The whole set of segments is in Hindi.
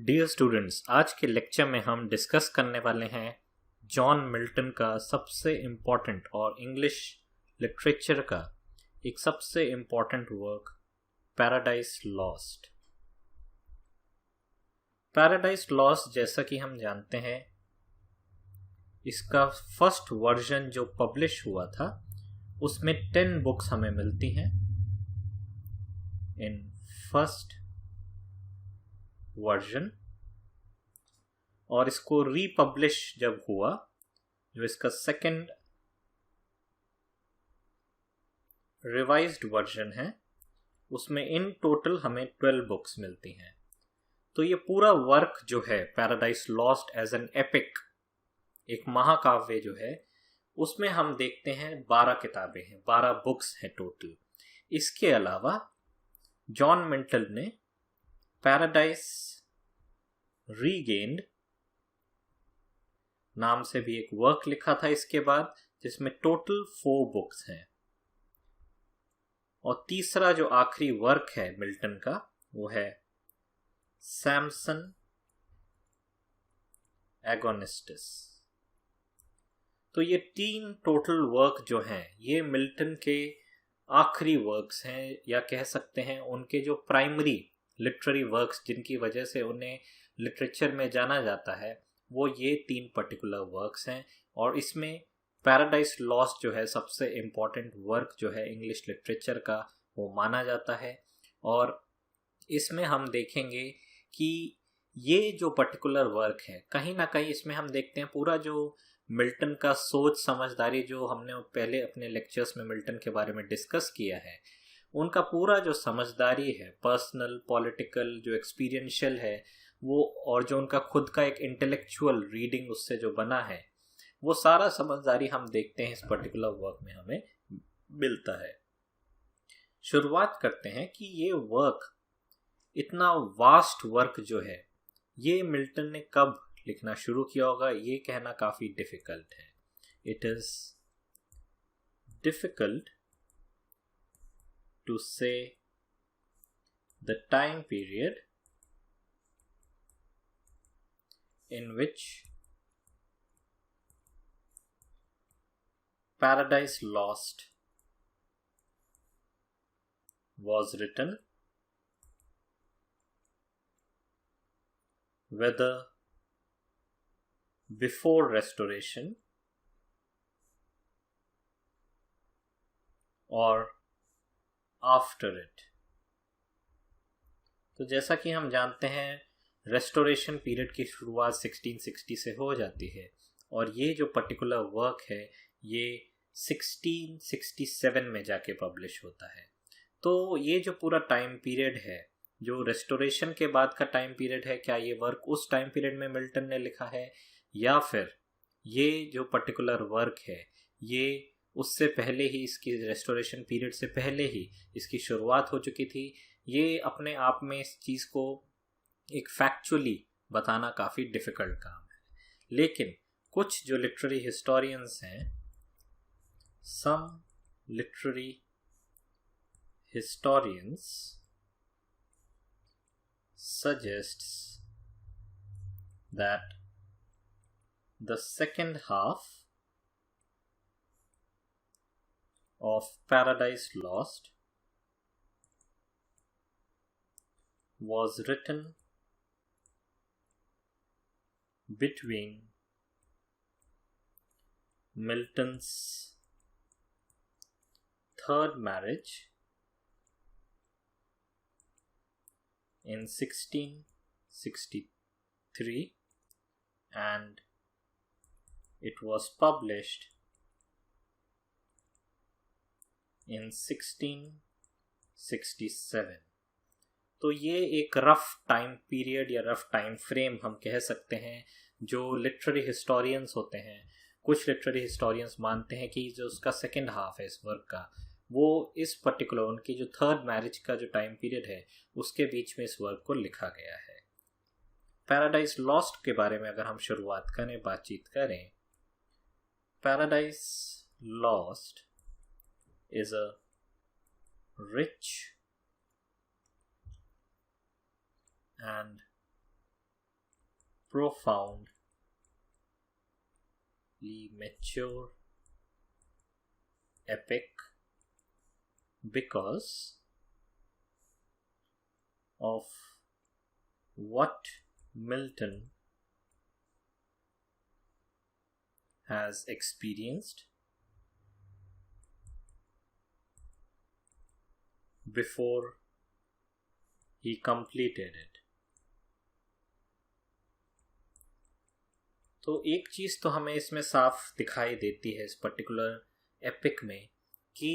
डियर स्टूडेंट्स, आज के लेक्चर में हम डिस्कस करने वाले हैं जॉन मिल्टन का सबसे इम्पॉर्टेंट और इंग्लिश लिटरेचर का एक सबसे important work, paradise lost. Paradise lost, जैसा कि हम जानते हैं, इसका फर्स्ट वर्जन जो पब्लिश हुआ था उसमें 10 बुक्स हमें मिलती हैं इन फर्स्ट वर्जन। और इसको रीपब्लिश जब हुआ, जो इसका सेकंड रिवाइज्ड वर्जन है, उसमें इन टोटल हमें 12 बुक्स मिलती हैं। तो ये पूरा वर्क जो है Paradise Lost as an epic, एक महाकाव्य जो है, उसमें हम देखते हैं 12 किताबें हैं, 12 बुक्स हैं टोटल। इसके अलावा जॉन मिल्टन ने पैराडाइज रीगेन्ड नाम से भी एक वर्क लिखा था इसके बाद, जिसमें टोटल 4 बुक्स हैं। और तीसरा जो आखिरी वर्क है मिल्टन का, वो है सैमसन एगोनिस्टिस। तो ये 3 टोटल वर्क जो हैं, ये मिल्टन के आखिरी वर्क्स हैं, या कह सकते हैं उनके जो प्राइमरी लिटरेरी वर्क्स जिनकी वजह से उन्हें लिटरेचर में जाना जाता है, वो ये 3 पर्टिकुलर वर्क्स हैं। और इसमें पैराडाइज लॉस्ट जो है सबसे इम्पॉर्टेंट वर्क जो है इंग्लिश लिटरेचर का, वो माना जाता है। और इसमें हम देखेंगे कि ये जो पर्टिकुलर वर्क है, कहीं ना कहीं इसमें हम देखते हैं पूरा जो मिल्टन का सोच समझदारी, जो हमने पहले अपने लेक्चर्स में मिल्टन के बारे में डिस्कस किया है, उनका पूरा जो समझदारी है, पर्सनल, पॉलिटिकल, जो एक्सपीरियंशियल है वो, और जो उनका खुद का एक इंटेलेक्चुअल रीडिंग उससे जो बना है, वो सारा समझदारी हम देखते हैं इस पर्टिकुलर वर्क में हमें मिलता है। शुरुआत करते हैं कि ये वर्क, इतना वास्ट वर्क जो है, ये मिल्टन ने कब लिखना शुरू किया होगा, ये कहना काफी डिफिकल्ट है। इट इज डिफिकल्ट टू से the time period in which Paradise Lost was written, whether before Restoration or after it। तो जैसा कि हम जानते हैं, रेस्टोरेशन पीरियड की शुरुआत 1660 से हो जाती है, और ये जो पर्टिकुलर वर्क है ये 1667 में जाके पब्लिश होता है। तो ये जो पूरा टाइम पीरियड है, जो रेस्टोरेशन के बाद का टाइम पीरियड है, क्या ये वर्क उस टाइम पीरियड में मिल्टन ने लिखा है, या फिर ये जो पर्टिकुलर वर्क है ये उससे पहले ही, इसकी रेस्टोरेशन पीरियड से पहले ही इसकी शुरुआत हो चुकी थी। ये अपने आप में इस चीज़ को एक फैक्चुअली बताना काफ़ी डिफ़िकल्ट काम है। लेकिन कुछ जो लिटरेरी हिस्टोरियंस हैं, some literary historians suggests that the second half of Paradise Lost was written between Milton's third marriage in 1663 and it was published in 1667। तो ये एक रफ टाइम पीरियड या रफ टाइम फ्रेम हम कह सकते हैं। जो लिटरेरी हिस्टोरियंस होते हैं, कुछ लिटरेरी हिस्टोरियंस मानते हैं कि जो उसका सेकेंड हाफ है इस वर्क का, वो इस पर्टिकुलर, उनकी जो थर्ड मैरिज का जो टाइम पीरियड है, उसके बीच में इस वर्क को लिखा गया है। पैराडाइज लॉस्ट के बारे में अगर हम शुरुआत करें, बातचीत करें, paradise lost is a rich and profoundly mature epic because of what Milton has experienced before he completed it. तो एक चीज तो हमें इसमें साफ दिखाई देती है इस पर्टिकुलर एपिक में कि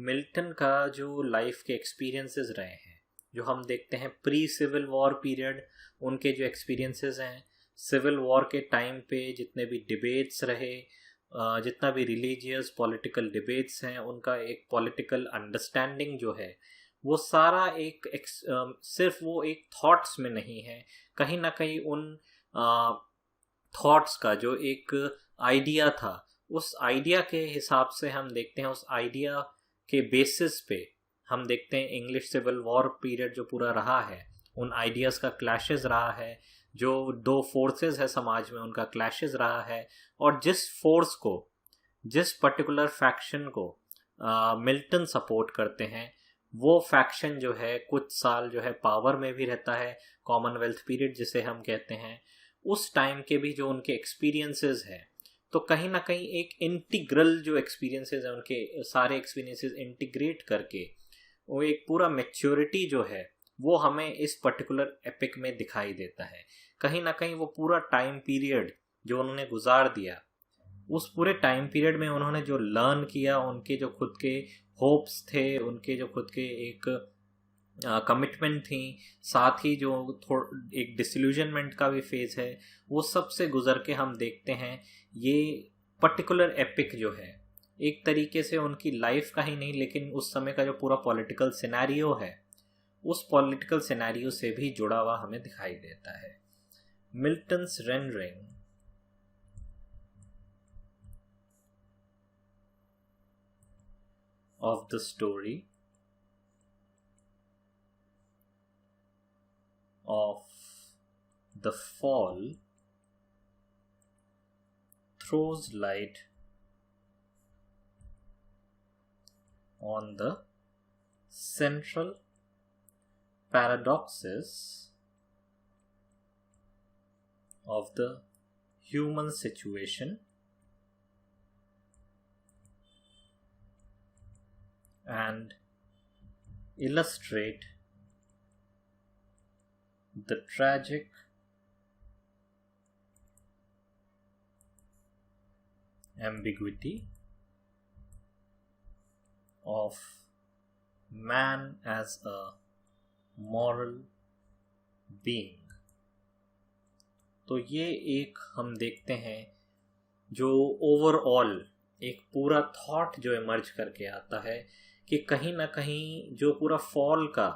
मिल्टन का जो लाइफ के एक्सपीरियंसेस रहे हैं, जो हम देखते हैं प्री सिविल वॉर पीरियड, उनके जो एक्सपीरियंसेस हैं, सिविल वॉर के टाइम पे जितने भी डिबेट्स रहे, जितना भी रिलीजियस पॉलिटिकल डिबेट्स हैं, उनका एक पॉलिटिकल अंडरस्टैंडिंग जो है वो सारा सिर्फ वो एक थॉट्स में नहीं है, कहीं ना कहीं उन थॉट्स का जो एक आइडिया था, उस आइडिया के हिसाब से हम देखते हैं, उस आइडिया के बेसिस पे हम देखते हैं इंग्लिश सिविल वॉर पीरियड जो पूरा रहा है, उन आइडियाज़ का क्लैशेस रहा है, जो दो फोर्सेस है समाज में उनका क्लैशेस रहा है, और जिस फोर्स को, जिस पर्टिकुलर फैक्शन को मिल्टन सपोर्ट करते हैं, वो फैक्शन जो है कुछ साल जो है पावर में भी रहता है, कॉमनवेल्थ पीरियड जिसे हम कहते हैं, उस टाइम के भी जो उनके एक्सपीरियंसेस हैं, तो कहीं ना कहीं एक इंटीग्रल जो एक्सपीरियंसेस हैं, उनके सारे एक्सपीरियंसेस इंटीग्रेट करके वो एक पूरा मैच्योरिटी जो है वो हमें इस पर्टिकुलर एपिक में दिखाई देता है। कहीं ना कहीं वो पूरा टाइम पीरियड जो उन्होंने गुजार दिया, उस पूरे टाइम पीरियड में उन्होंने जो लर्न किया, उनके जो खुद के होप्स थे, उनके जो खुद के एक कमिटमेंट थी, साथ ही जो एक डिसइल्यूजनमेंट का भी फेज है, वो सब से गुजर के हम देखते हैं ये पर्टिकुलर एपिक जो है एक तरीके से उनकी लाइफ का ही नहीं, लेकिन उस समय का जो पूरा पॉलिटिकल सिनेरियो है, उस पॉलिटिकल सिनेरियो से भी जुड़ा हुआ हमें दिखाई देता है। Milton's rendering of the story of the fall throws light on the central paradoxes of the human situation and illustrate the tragic ambiguity of man as a moral being। तो ये एक हम देखते हैं जो ओवरऑल एक पूरा थॉट जो इमर्ज करके आता है कि कहीं ना कहीं जो पूरा फॉल का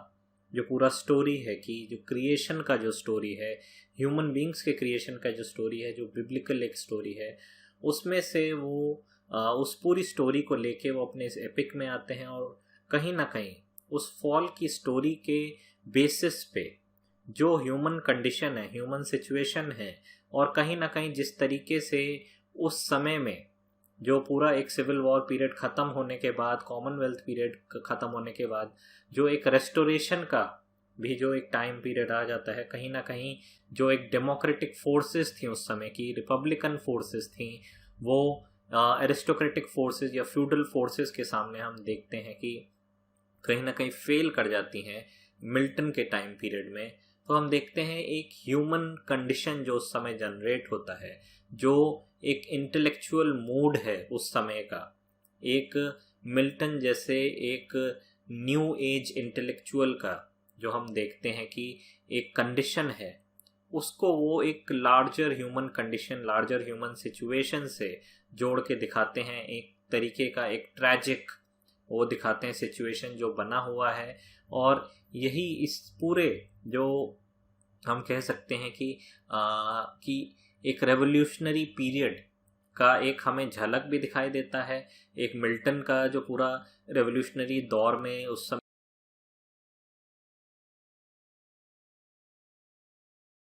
जो पूरा स्टोरी है, कि जो क्रिएशन का जो स्टोरी है, ह्यूमन बींग्स के क्रिएशन का जो स्टोरी है, जो बिब्लिकल एक स्टोरी है, उसमें से वो उस पूरी स्टोरी को लेके वो अपने इस एपिक में आते हैं, और कहीं ना कहीं उस फॉल की स्टोरी के बेसिस पे जो ह्यूमन कंडीशन है, ह्यूमन सिचुएशन है, और कहीं ना कहीं जिस तरीके से उस समय में जो पूरा एक सिविल वॉर पीरियड ख़त्म होने के बाद, कॉमनवेल्थ पीरियड ख़त्म होने के बाद जो एक रेस्टोरेशन का भी जो एक टाइम पीरियड आ जाता है, कहीं ना कहीं जो एक डेमोक्रेटिक फोर्सेस थी उस समय की, रिपब्लिकन फोर्सेस थी, वो एरिस्टोक्रेटिक फोर्सेस या फ्यूडल फोर्सेस के सामने हम देखते हैं कि कहीं ना कहीं फेल कर जाती हैं मिल्टन के टाइम पीरियड में। तो हम देखते हैं एक ह्यूमन कंडीशन जो उस समय जनरेट होता है, जो एक इंटेलेक्चुअल मूड है उस समय का, एक मिल्टन जैसे एक न्यू एज इंटेलेक्चुअल का जो हम देखते हैं कि एक कंडीशन है, उसको वो एक larger human condition, larger human situation से जोड़ के दिखाते हैं। एक तरीके का एक ट्रैजिक वो दिखाते हैं सिचुएशन जो बना हुआ है, और यही इस पूरे जो हम कह सकते हैं कि एक रेवोल्यूशनरी पीरियड का एक हमें झलक भी दिखाई देता है। एक मिल्टन का जो पूरा रेवोल्यूशनरी दौर में उस समय